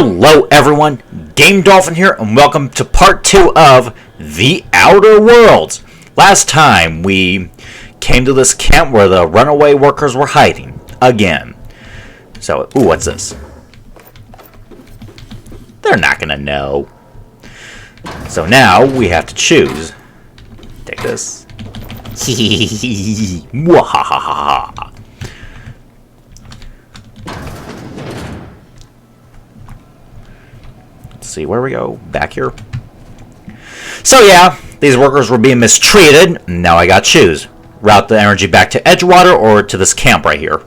Hello everyone, Game Dolphin here, and welcome to part 2 of The Outer Worlds. Last time we came to this camp where the runaway workers were hiding, again. So, ooh, what's this? They're not gonna know. So now we have to choose. Take this. Mwahahaha. See where we go. Back here. So yeah, these workers were being mistreated. Now I got to choose. Route the energy back to Edgewater or to this camp right here.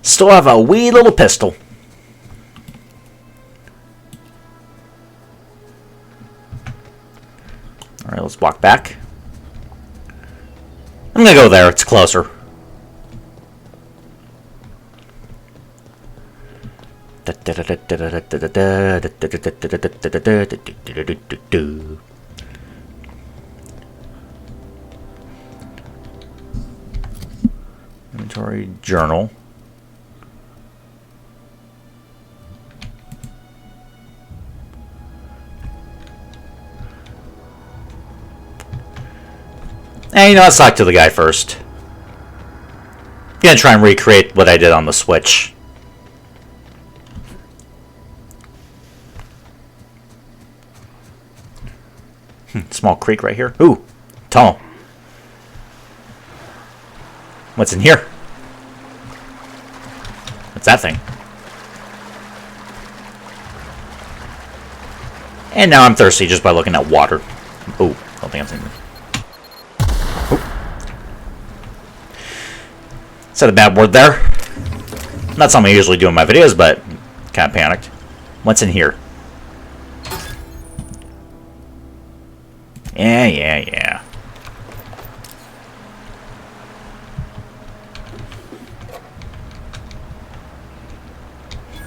Still have a wee little pistol. Alright, let's walk back. I'm gonna go there, it's closer. Inventory journal. And let's talk to the guy first. I'm gonna try and recreate what I did on the Switch. Small creek right here. Ooh, tunnel. What's in here? What's that thing? And now I'm thirsty just by looking at water. Ooh, don't think I'm saying that. Said a bad word there. Not something I usually do in my videos, but kind of panicked. What's in here? Yeah.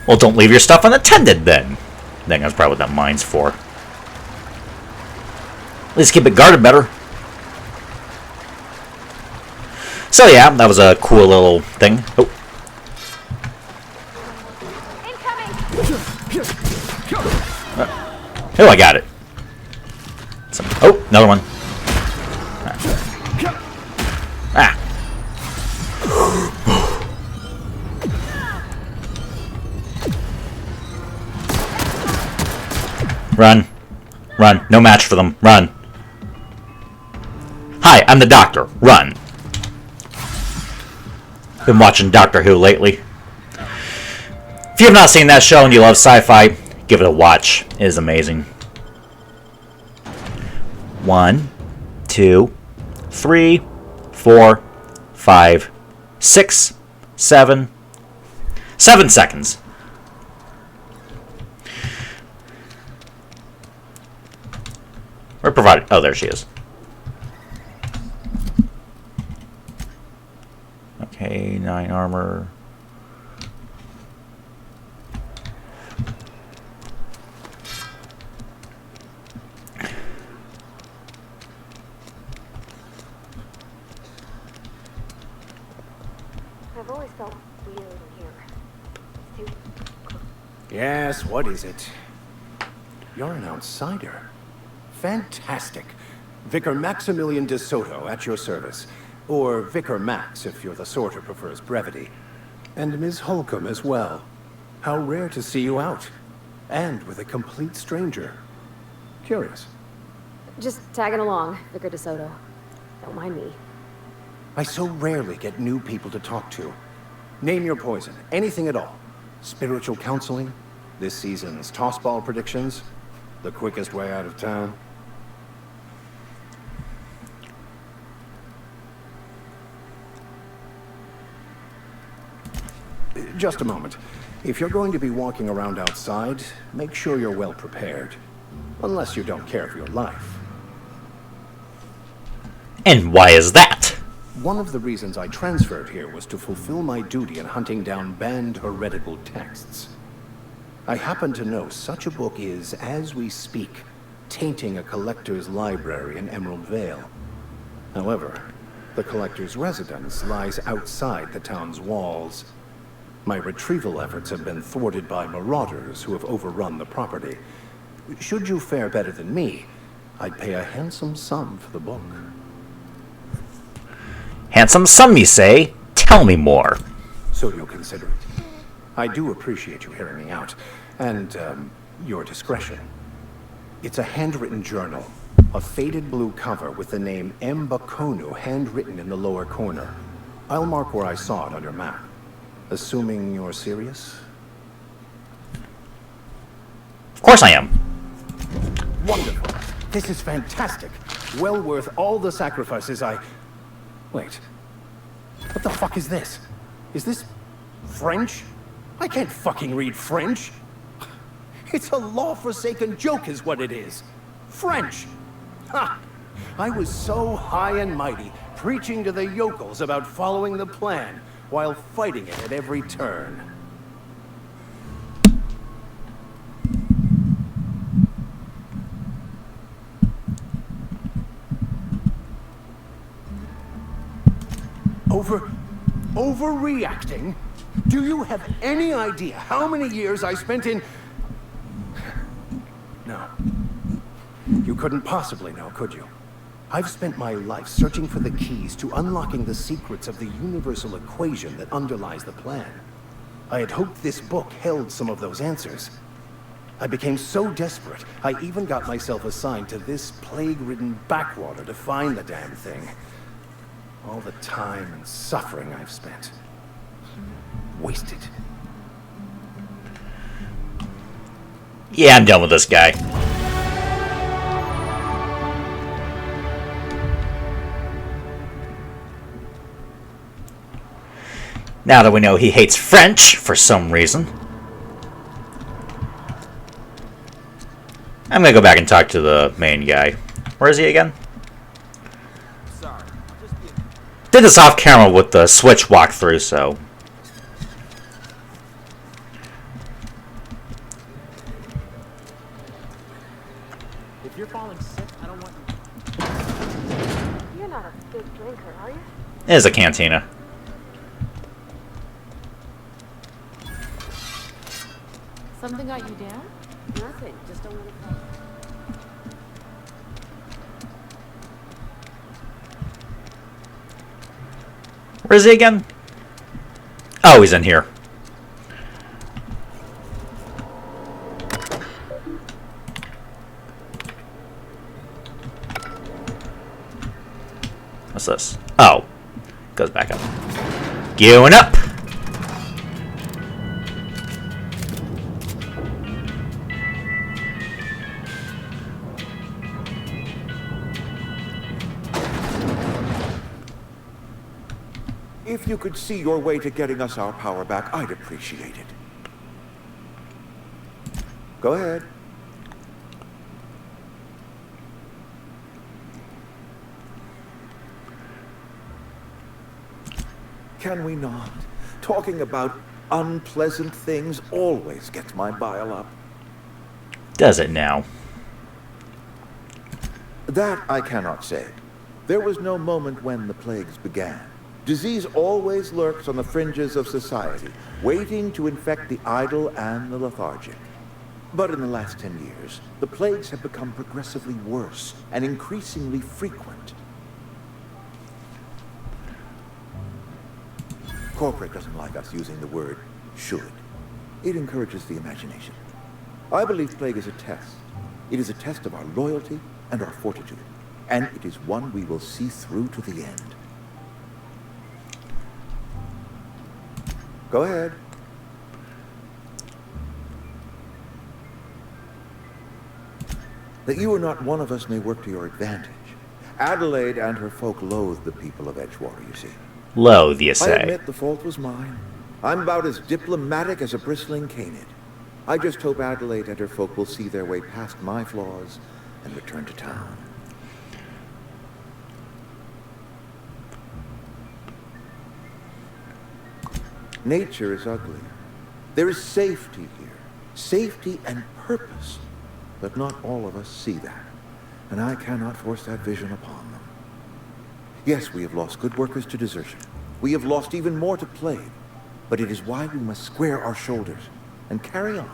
Well, don't leave your stuff unattended then. I think that's probably what that mine's for. At least keep it guarded better. So yeah, that was a cool little thing. Oh. Oh, I got it. Oh, another one. Ah. Run. Run. No match for them. Run. Hi, I'm the doctor. Run. Been watching Doctor Who lately. If you have not seen that show and you love sci-fi, give it a watch. It is amazing. 1, 2, 3, 4, 5, 6, 7. 7 seconds. We're provided. Oh, there she is. Okay, 9 armor. I've always felt weird in here. Yes, what is it? You're an outsider. Fantastic. Vicar Maximilian de Soto at your service. Or Vicar Max, if you're the sort who prefers brevity. And Ms. Holcomb as well. How rare to see you out. And with a complete stranger. Curious. Just tagging along, Vicar DeSoto. Don't mind me. I so rarely get new people to talk to. Name your poison, anything at all. Spiritual counseling, this season's tossball predictions, the quickest way out of town. Just a moment. If you're going to be walking around outside, make sure you're well prepared. Unless you don't care for your life. And why is that? One of the reasons I transferred here was to fulfill my duty in hunting down banned heretical texts. I happen to know such a book is, as we speak, tainting a collector's library in Emerald Vale. However, the collector's residence lies outside the town's walls. My retrieval efforts have been thwarted by marauders who have overrun the property. Should you fare better than me, I'd pay a handsome sum for the book. Handsome sum, you say? Tell me more. So you'll consider it. I do appreciate you hearing me out, and, your discretion. It's a handwritten journal, a faded blue cover with the name M. Bakonu handwritten in the lower corner. I'll mark where I saw it on your map. Assuming you're serious? Of course I am. Wonderful. This is fantastic. Well worth all the sacrifices Wait. What the fuck is this? Is this French? I can't fucking read French. It's a law-forsaken joke is what it is. French. Ha! I was so high and mighty, preaching to the yokels about following the plan, while fighting it at every turn. Overreacting? Do you have any idea how many years I spent in... No. You couldn't possibly know, could you? I've spent my life searching for the keys to unlocking the secrets of the universal equation that underlies the plan. I had hoped this book held some of those answers. I became so desperate, I even got myself assigned to this plague-ridden backwater to find the damn thing. All the time and suffering I've spent. Wasted. Yeah, I'm done with this guy. Now that we know he hates French for some reason, I'm gonna go back and talk to the main guy. Where is he again? Did this off camera with the Switch walkthrough, so. If you're falling sick, I don't want you. You're not a big drinker, are you? It is a cantina. Something got you down? Nothing. Just don't want to fight. Where is he again? Oh, he's in here. What's this? Oh. Goes back up. Going up! If you could see your way to getting us our power back, I'd appreciate it. Go ahead. Can we not? Talking about unpleasant things always gets my bile up. Does it now? That I cannot say. There was no moment when the plagues began. Disease always lurks on the fringes of society, waiting to infect the idle and the lethargic. But in the last 10 years, the plagues have become progressively worse and increasingly frequent. Corporate doesn't like us using the word should. It encourages the imagination. I believe plague is a test. It is a test of our loyalty and our fortitude. And it is one we will see through to the end. Go ahead. That you are not one of us may work to your advantage. Adelaide and her folk loathe the people of Edgewater, you see. Loathe, you I say. admit the fault was mine. I'm about as diplomatic as a bristling canid. I just hope Adelaide and her folk will see their way past my flaws and return to town. Nature is ugly. There is safety here. Safety and purpose. but not all of us see that, and I cannot force that vision upon them. Yes, we have lost good workers to desertion. We have lost even more to plague, but it is why we must square our shoulders and carry on.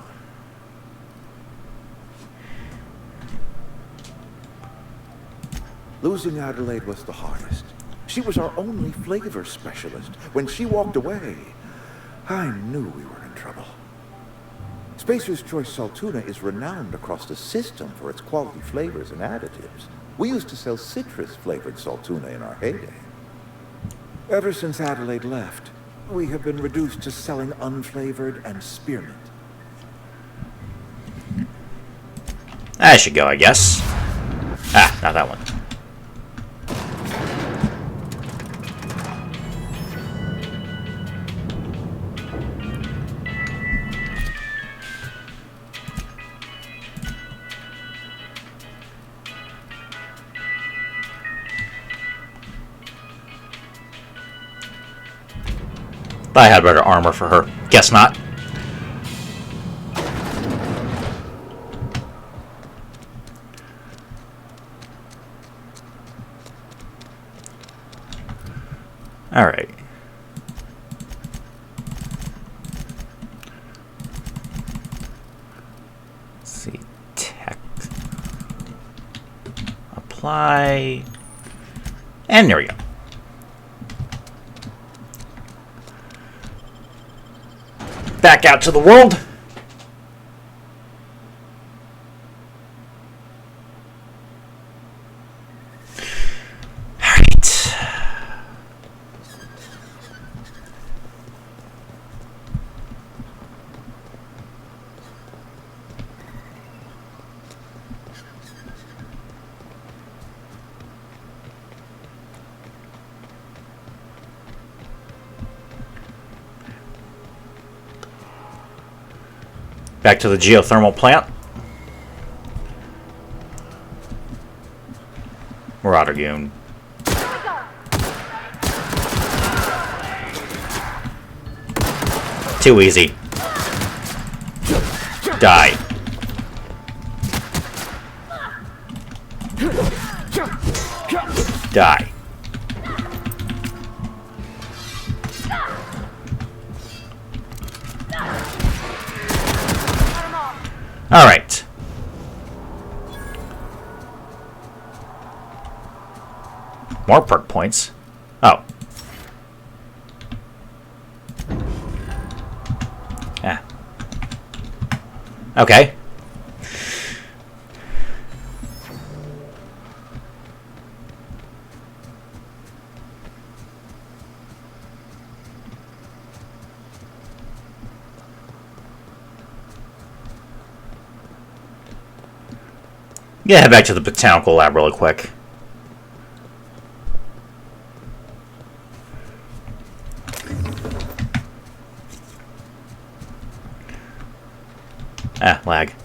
Losing Adelaide was the hardest. She was our only flavor specialist. When she walked away, I knew we were in trouble. Spacer's Choice Saltuna is renowned across the system for its quality flavors and additives. We used to sell citrus-flavored Saltuna in our heyday. Ever since Adelaide left, we have been reduced to selling unflavored and spearmint. I should go, I guess. Ah, not that one. I had better armor for her. Guess not. Alright. Let's see. Tech. Apply. And there we go. Back out to the world. All right. Back to the geothermal plant. Marauder Goon. Too easy. Die. Die. All right. More perk points. Oh. Yeah. Okay. Yeah, head back to the botanical lab really quick. Ah, lag.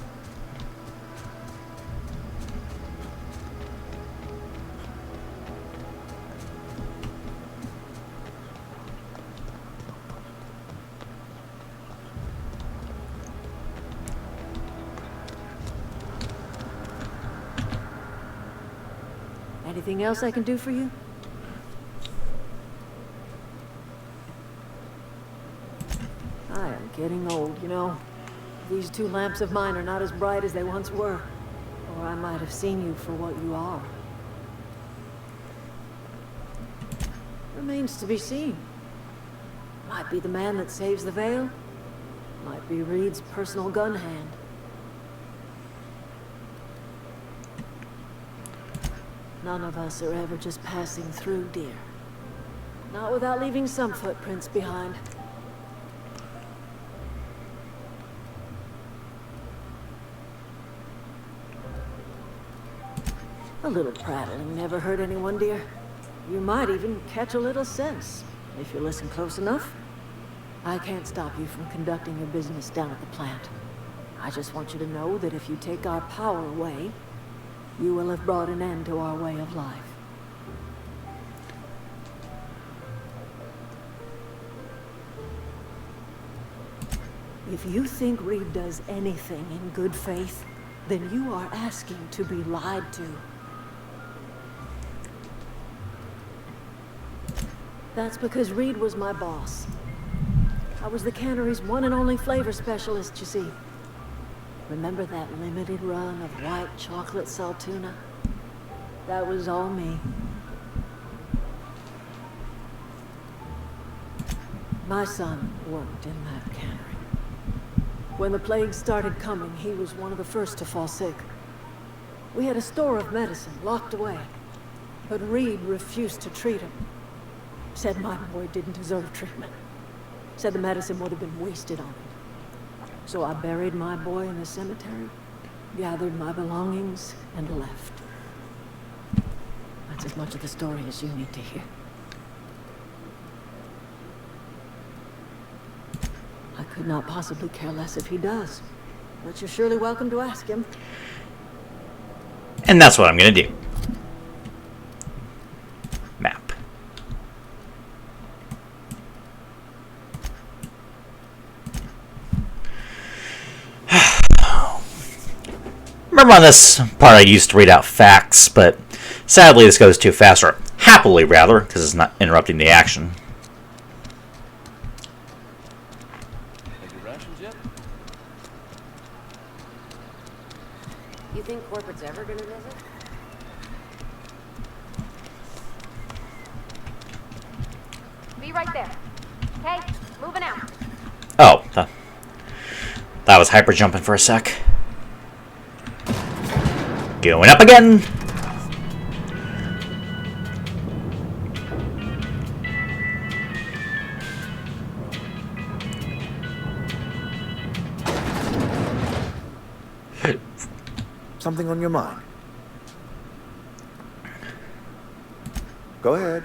Anything else I can do for you? I am getting old, you know. These two lamps of mine are not as bright as they once were. Or I might have seen you for what you are. Remains to be seen. Might be the man that saves the Vale. Might be Reed's personal gun hand. None of us are ever just passing through, dear. Not without leaving some footprints behind. A little prattling never hurt anyone, dear. You might even catch a little sense, if you listen close enough. I can't stop you from conducting your business down at the plant. I just want you to know that if you take our power away, you will have brought an end to our way of life. If you think Reed does anything in good faith, then you are asking to be lied to. That's because Reed was my boss. I was the cannery's one and only flavor specialist, you see. Remember that limited run of white chocolate saltuna? That was all me. My son worked in that cannery. When the plague started coming, he was one of the first to fall sick. We had a store of medicine locked away, but Reed refused to treat him. Said my boy didn't deserve treatment. Said the medicine would have been wasted on him. So I buried my boy in the cemetery, gathered my belongings, and left. That's as much of the story as you need to hear. I could not possibly care less if he does, but you're surely welcome to ask him. And that's what I'm going to do. Map. Remember on this part I used to read out facts, but sadly this goes too fast, or happily rather, because it's not interrupting the action. You think corporate's ever gonna visit? Be right there. Okay, moving out. Oh, that was hyper jumping for a sec. Going up again. Something on your mind? Go ahead.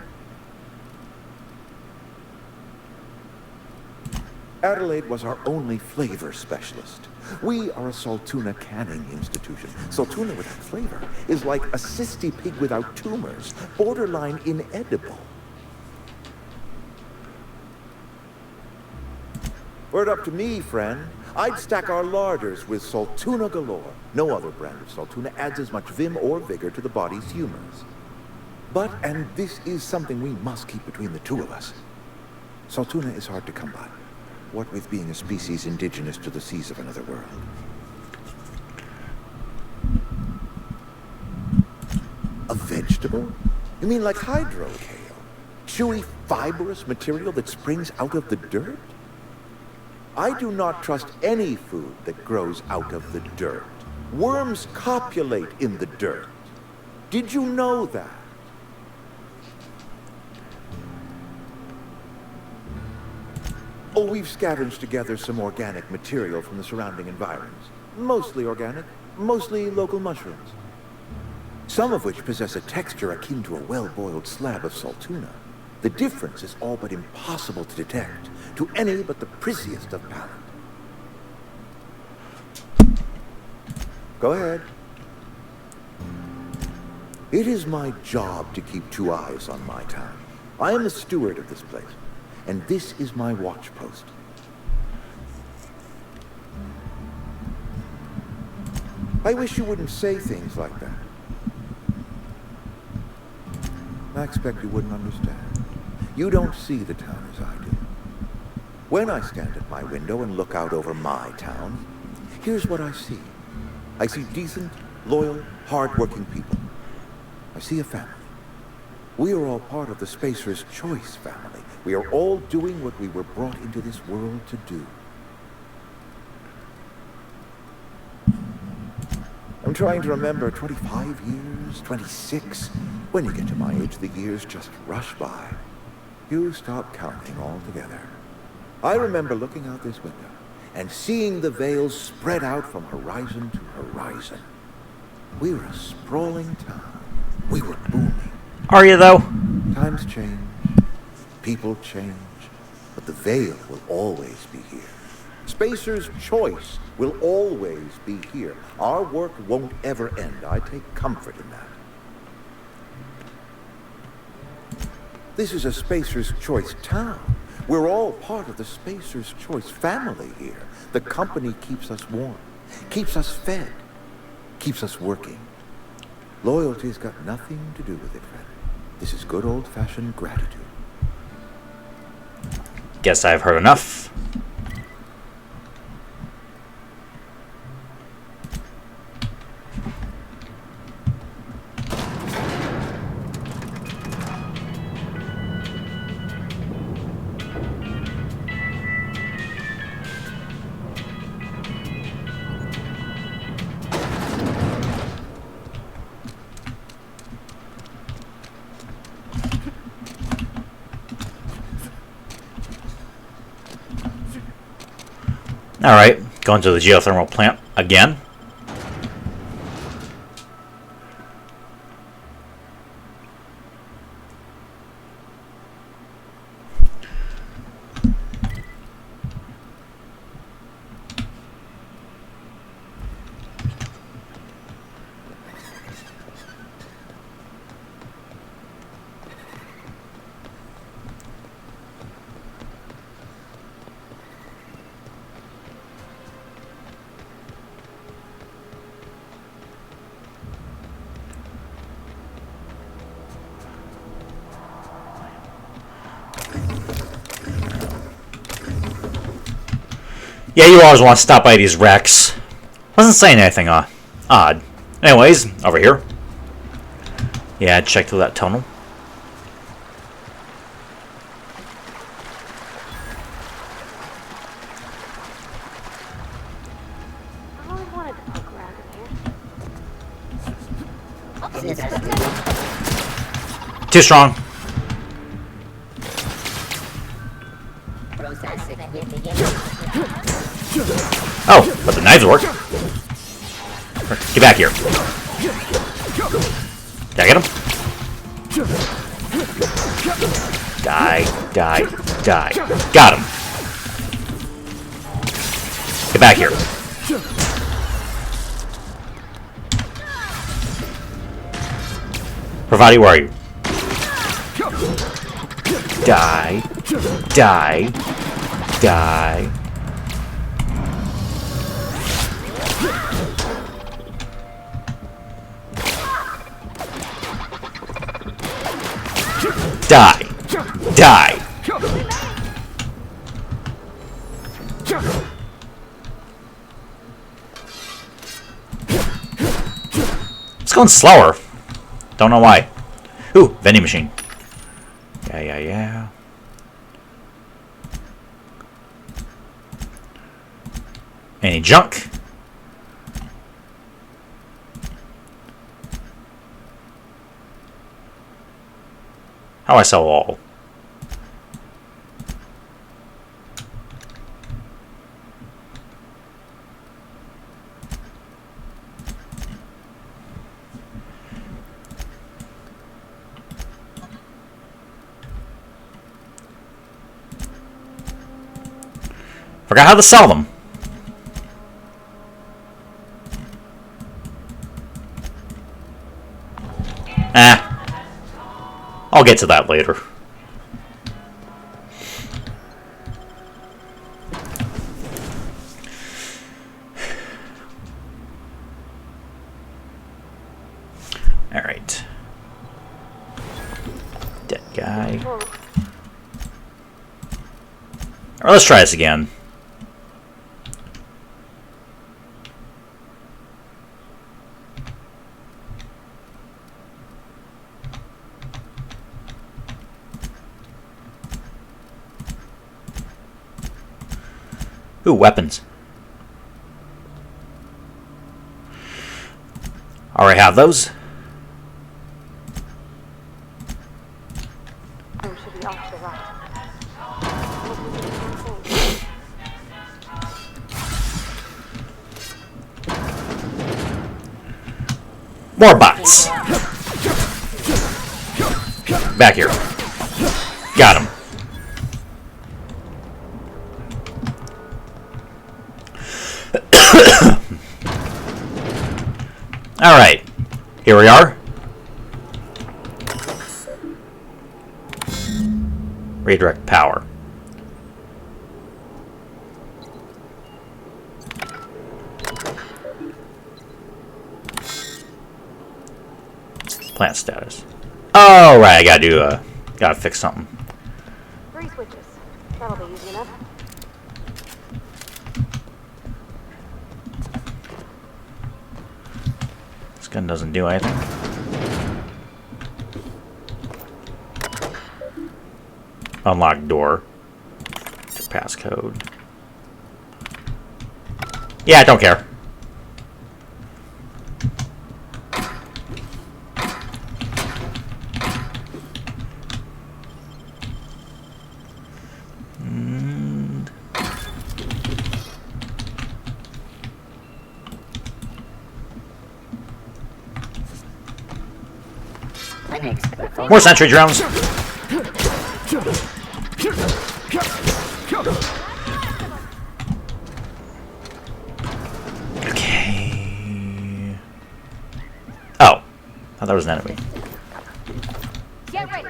Adelaide was our only flavor specialist. We are a Saltuna canning institution. Saltuna without flavor is like a cysty pig without tumors, borderline inedible. Were it up to me, friend, I'd stack our larders with Saltuna galore. No other brand of Saltuna adds as much vim or vigor to the body's humors. But, and this is something we must keep between the two of us, Saltuna is hard to come by. What with being a species indigenous to the seas of another world. A vegetable? You mean like hydrocale? Chewy, fibrous material that springs out of the dirt? I do not trust any food that grows out of the dirt. Worms copulate in the dirt. Did you know that? Oh, we've scavenged together some organic material from the surrounding environs. Mostly organic, mostly local mushrooms. Some of which possess a texture akin to a well-boiled slab of saltuna. The difference is all but impossible to detect to any but the prissiest of palate. Go ahead. It is my job to keep two eyes on my town. I am the steward of this place, and this is my watch post. I wish you wouldn't say things like that. I expect you wouldn't understand. You don't see the town as I do. When I stand at my window and look out over my town, here's what I see. I see decent, loyal, hard-working people. I see a family. We are all part of the Spacer's Choice family. We are all doing what we were brought into this world to do. I'm trying to remember 25 years, 26. When you get to my age, the years just rush by. You stop counting altogether. I remember looking out this window and seeing the veils spread out from horizon to horizon. We were a sprawling town. We were booming. Are you, though? Times change, people change, but the veil will always be here. Spacer's Choice will always be here. Our work won't ever end. I take comfort in that. This is a Spacer's Choice town. We're all part of the Spacer's Choice family here. The company keeps us warm, keeps us fed. keeps us working. Loyalty's got nothing to do with it, friend. This is good old-fashioned gratitude. Guess I've heard enough. Alright, going to the geothermal plant again. Yeah, you always want to stop by these wrecks. Wasn't saying anything odd. Anyways, over here. Yeah, check through that tunnel. I always wanted to poke around in here. Too strong. Oh, but the knives work. Get back here. Did I get him? Die. Got him. Get back here. Pravati, where are you? Die. Die. It's going slower. Don't know why. Ooh, vending machine. Yeah. Any junk? How I sell all? Forgot how to sell them. I'll get to that later. Alright. Dead guy. Alright, let's try this again. Ooh, weapons. Already have those. Should be off to the right. More bots. Back here. Got him. Alright, here we are. Redirect power. Plant status. Oh, right, I gotta do, gotta fix something. 3 switches. That'll be easy enough. This gun doesn't do anything. Unlock door. Passcode. Yeah, I don't care. More sentry drones. Okay. Oh, I thought that was an enemy. Get ready.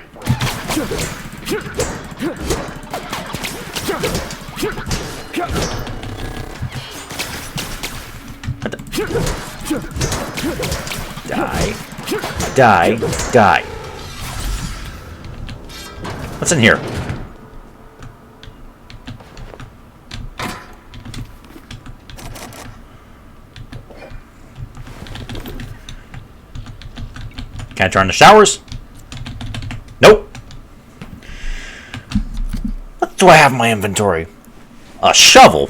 Die. Die. Die. What's in here? Can I turn the showers? Nope. What do I have in my inventory? A shovel.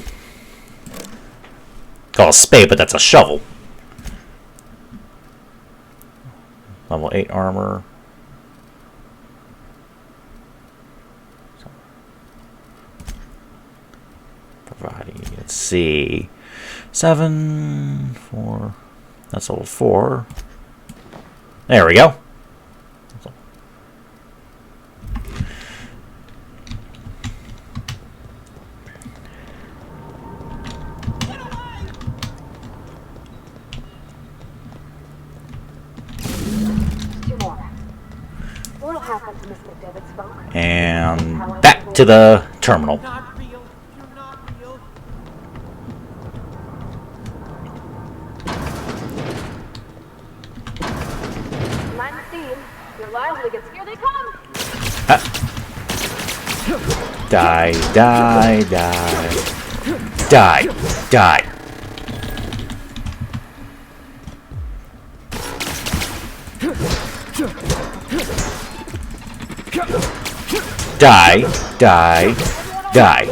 Call it a spade, but that's a shovel. Level 8 armor. Providing, let's see. 7, 4. That's level 4. There we go. And back to the terminal. Not real. You're not real. Mind the steam. You're liable to get scared. They come. Die, die, die. Die, die. Die, die, die.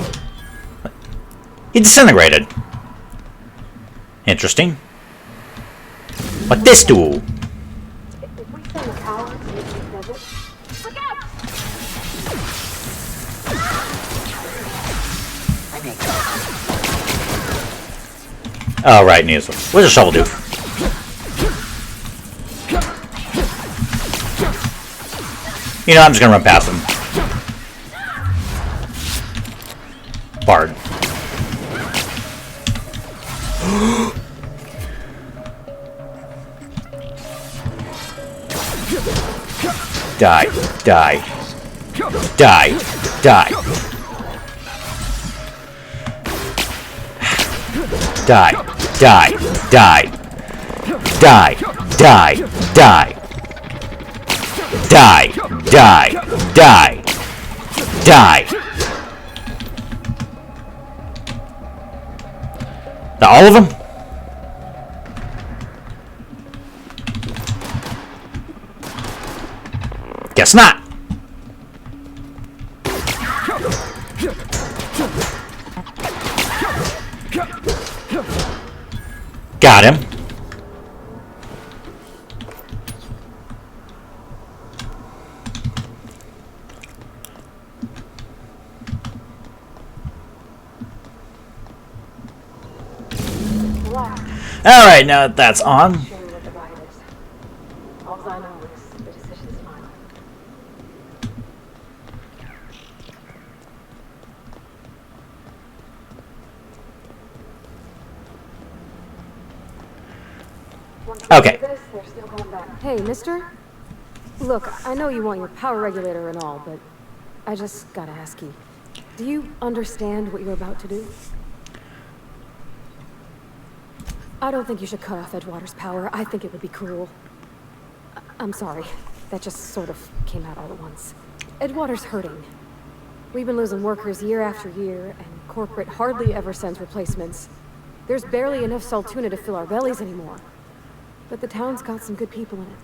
He disintegrated. Interesting. What this do? If we send the power to this desert, look out! Oh, right, news. What does a shovel do? You know, I'm just gonna run past him. Bard. Die, die, die, die. Die, die, die, die, die, die. Die, die, die, die. All of them? Guess not. Got him. Alright, now that that's on. Show me what the ride is. All I know is the decision's final. Okay. This, they're still going back. Hey, mister? Look, I know you want your power regulator and all, but I just gotta ask you. Do you understand what you're about to do? I don't think you should cut off Edgewater's power. I think it would be cruel. I'm sorry. That just sort of came out all at once. Edgewater's hurting. We've been losing workers year after year, and corporate hardly ever sends replacements. There's barely enough Saltuna to fill our bellies anymore. But the town's got some good people in it.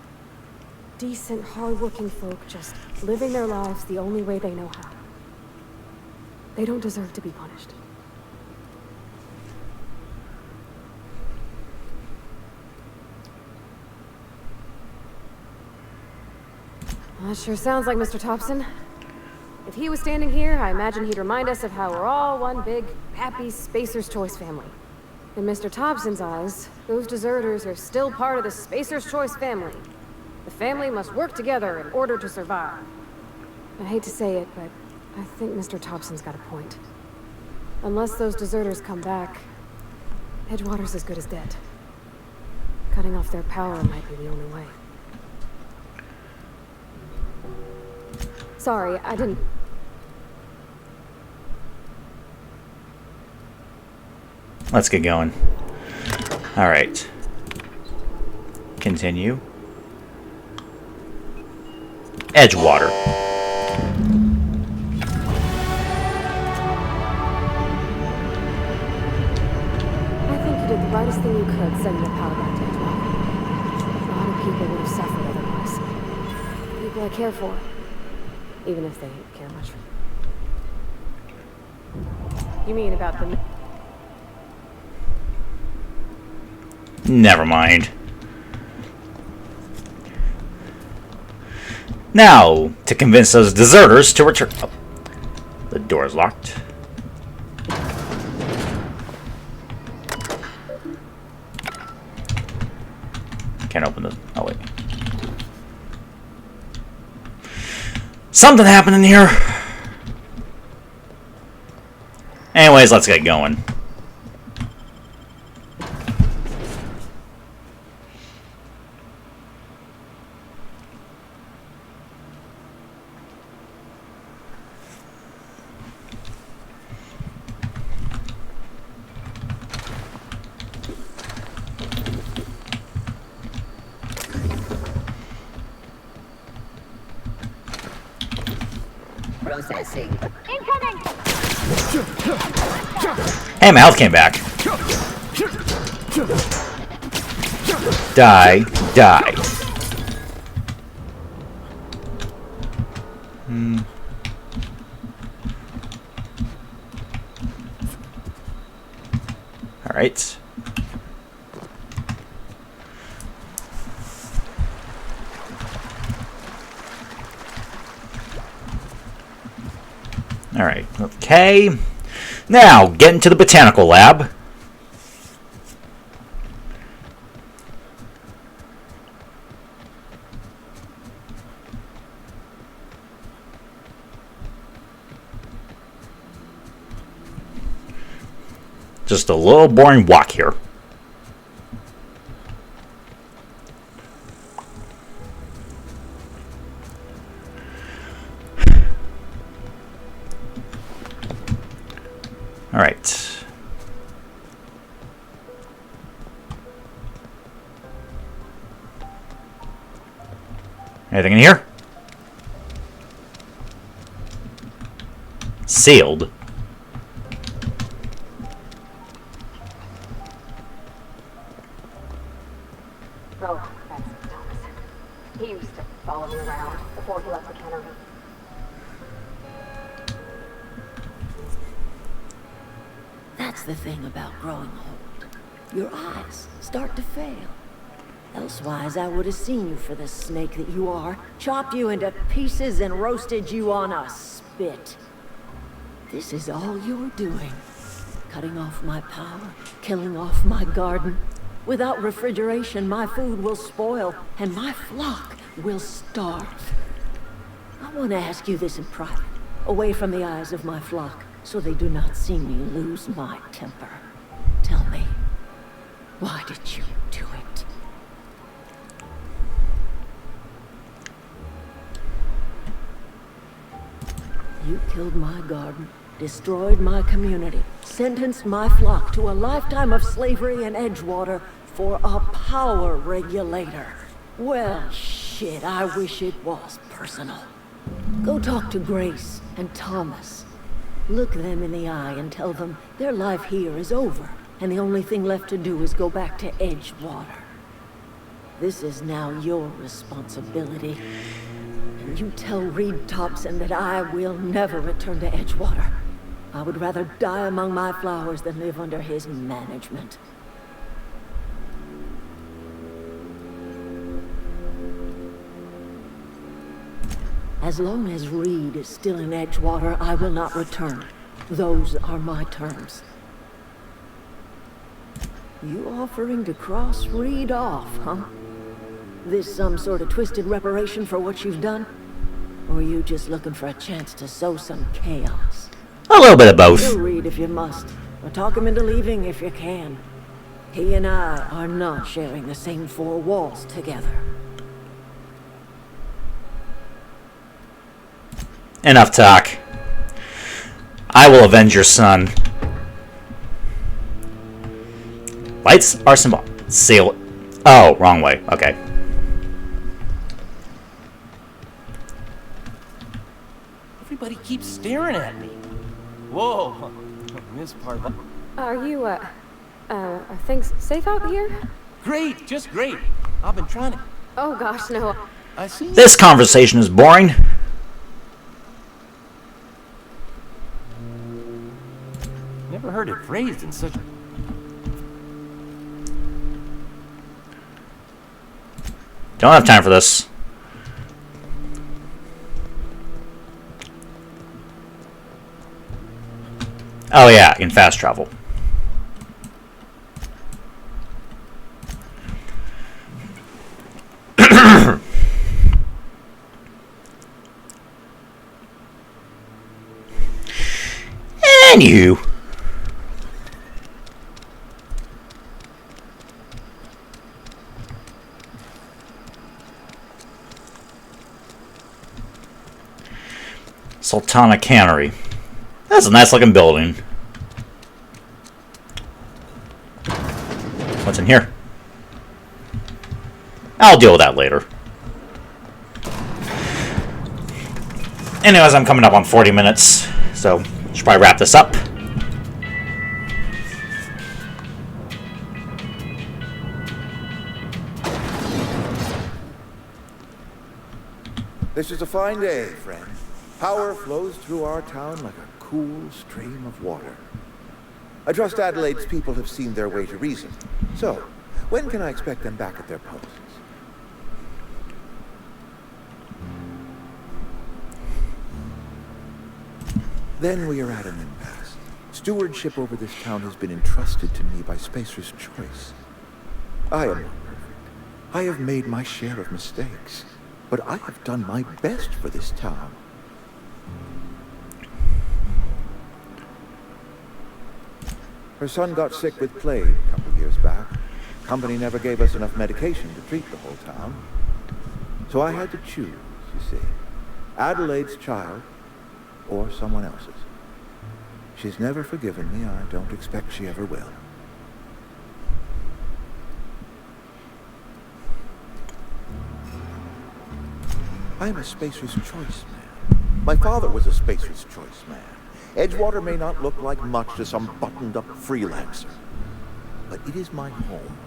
Decent, hard-working folk just living their lives the only way they know how. They don't deserve to be punished. That sure sounds like Mr. Thompson. If he was standing here, I imagine he'd remind us of how we're all one big, happy Spacer's Choice family. In Mr. Thompson's eyes, those deserters are still part of the Spacer's Choice family. The family must work together in order to survive. I hate to say it, but I think Mr. Thompson's got a point. Unless those deserters come back, Edgewater's as good as dead. Cutting off their power might be the only way. Sorry, I didn't... Let's get going. Alright. Continue. Edgewater. I think you did the brightest thing you could sending the power back to Edgewater. A lot of people would have suffered otherwise. People I care for. Even if they care much for me. You mean about the... Never mind. Now, to convince those deserters to return... Oh, the door's locked. Can't open the... Oh, wait. Something happened in here. Anyways, let's get going. Processing. Incoming! Hey, my health came back. Die. Die. Alright. Alright, okay. Now, get into the botanical lab. Just a little boring walk here. All right. Anything in here? Sealed. Oh, that's Thomas. He used to follow me around before he left the cannery. That's the thing about growing old. Your eyes start to fail. Elsewise, I would have seen you for the snake that you are, chopped you into pieces and roasted you on a spit. This is all you're doing. Cutting off my power, killing off my garden. Without refrigeration, my food will spoil, and my flock will starve. I want to ask you this in private, away from the eyes of my flock, so they do not see me lose my temper. Tell me, why did you do it? You killed my garden, destroyed my community, sentenced my flock to a lifetime of slavery in Edgewater for a power regulator. Well, shit, I wish it was personal. Go talk to Grace and Thomas. Look them in the eye and tell them their life here is over, and the only thing left to do is go back to Edgewater. This is now your responsibility. And you tell Reed Thompson that I will never return to Edgewater. I would rather die among my flowers than live under his management. As long as Reed is still in Edgewater, I will not return. Those are my terms. You offering to cross Reed off, huh? This some sort of twisted reparation for what you've done? Or are you just looking for a chance to sow some chaos? A little bit of both. Kill Reed if you must, or talk him into leaving if you can. He and I are not sharing the same four walls together. Enough talk. I will avenge your son. Lights are symbol. Seal. Oh, wrong way. Okay. Everybody keeps staring at me. Whoa. This part. Are things safe out here? Great, just great. I've been trying to. Oh gosh, no. I see. This conversation is boring. Never heard it phrased in such. Don't have time for this. Oh yeah, in fast travel. Anywho. Sultana Cannery. That's a nice looking building. What's in here? I'll deal with that later. Anyways, I'm coming up on 40 minutes, so should probably wrap this up. This is a fine day, friend. Power flows through our town like a cool stream of water. I trust Adelaide's people have seen their way to reason. So, when can I expect them back at their posts? Then we are at an impasse. Stewardship over this town has been entrusted to me by Spacer's Choice. I am not perfect. I have made my share of mistakes, but I have done my best for this town. Her son got sick with plague a couple of years back. Company never gave us enough medication to treat the whole town. So I had to choose, you see. Adelaide's child or someone else's. She's never forgiven me. I don't expect she ever will. I am a Spacer's Choice man. My father was a Spacer's Choice man. Edgewater may not look like much to some buttoned-up freelancer, but it is my home.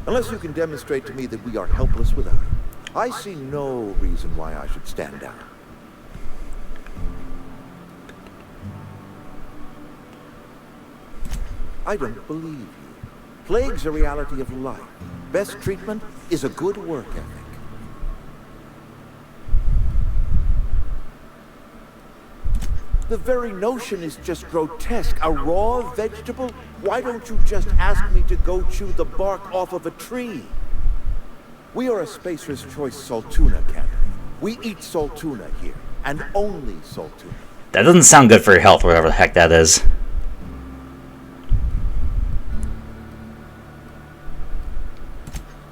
Unless you can demonstrate to me that we are helpless without it, I see no reason why I should stand down. I don't believe you. Plague's a reality of life. Best treatment is a good work ethic. The very notion is just grotesque. A raw vegetable? Why don't you just ask me to go chew the bark off of a tree? We are a Spacer's Choice Saltuna cannery. We eat Saltuna here, and only Saltuna. That doesn't sound good for your health, whatever the heck that is.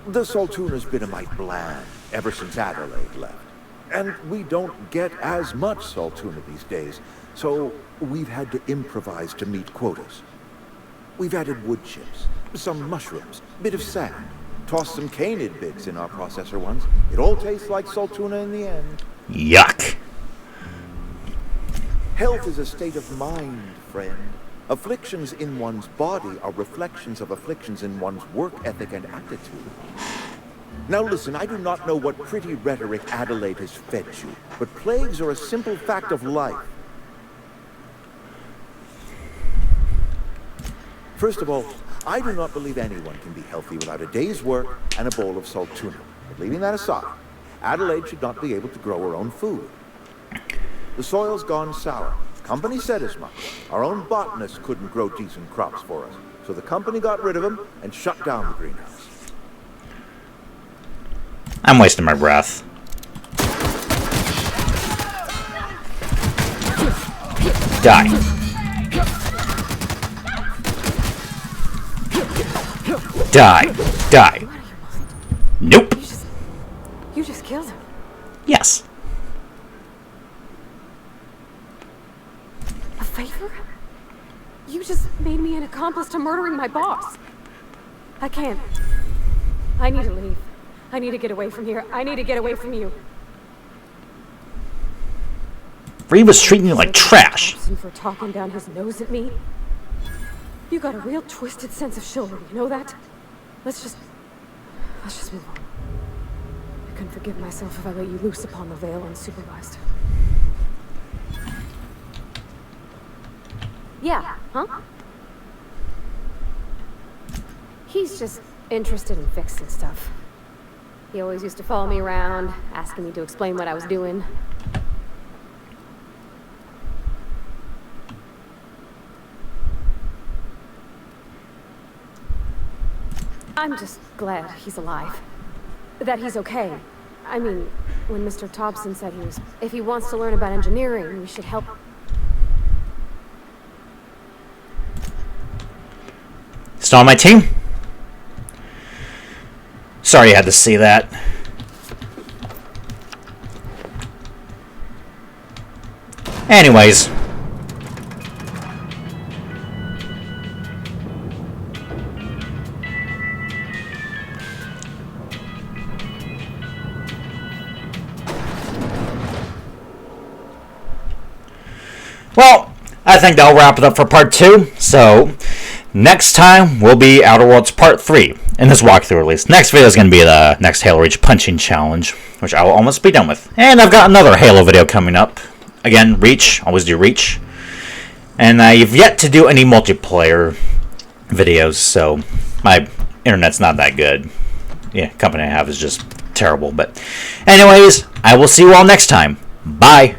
The Saltuna's been a mite bland ever since Adelaide left. And we don't get as much Saltuna these days, so we've had to improvise to meet quotas. We've added wood chips, some mushrooms, a bit of sand, tossed some canid bits in our processor ones. It all tastes like salt tuna in the end. Yuck. Health is a state of mind, friend. Afflictions in one's body are reflections of afflictions in one's work ethic and attitude. Now listen, I do not know what pretty rhetoric Adelaide has fed you, but plagues are a simple fact of life. First of all, I do not believe anyone can be healthy without a day's work and a bowl of salt tuna. But leaving that aside, Adelaide should not be able to grow her own food. The soil's gone sour. The company said as much. Our own botanists couldn't grow decent crops for us, so the company got rid of them and shut down the greenhouse. I'm wasting my breath. Die. Die. Die. Nope. You just killed him. Yes. A favor? You just made me an accomplice to murdering my boss. I can't. I need to leave. I need to get away from here. I need to get away from you. Reed was treating you like trash. For talking down his nose at me. You got a real twisted sense of chivalry, you know that? Let's just move on. I couldn't forgive myself if I let you loose upon the Vale unsupervised. Yeah, huh? He's just interested in fixing stuff. He always used to follow me around, asking me to explain what I was doing. I'm just glad he's alive. That he's okay. I mean, when Mr. Thompson said if he wants to learn about engineering, we should help. Still on my team? Sorry you had to see that. Anyways. Well, I think that'll wrap it up for part 2. So, next time will be Outer Worlds Part 3. In this walkthrough, at least. Next video is going to be the next Halo Reach punching challenge, which I will almost be done with. And I've got another Halo video coming up. Again, Reach. Always do Reach. And I've yet to do any multiplayer videos, so my internet's not that good. Yeah, company I have is just terrible. But anyways, I will see you all next time. Bye.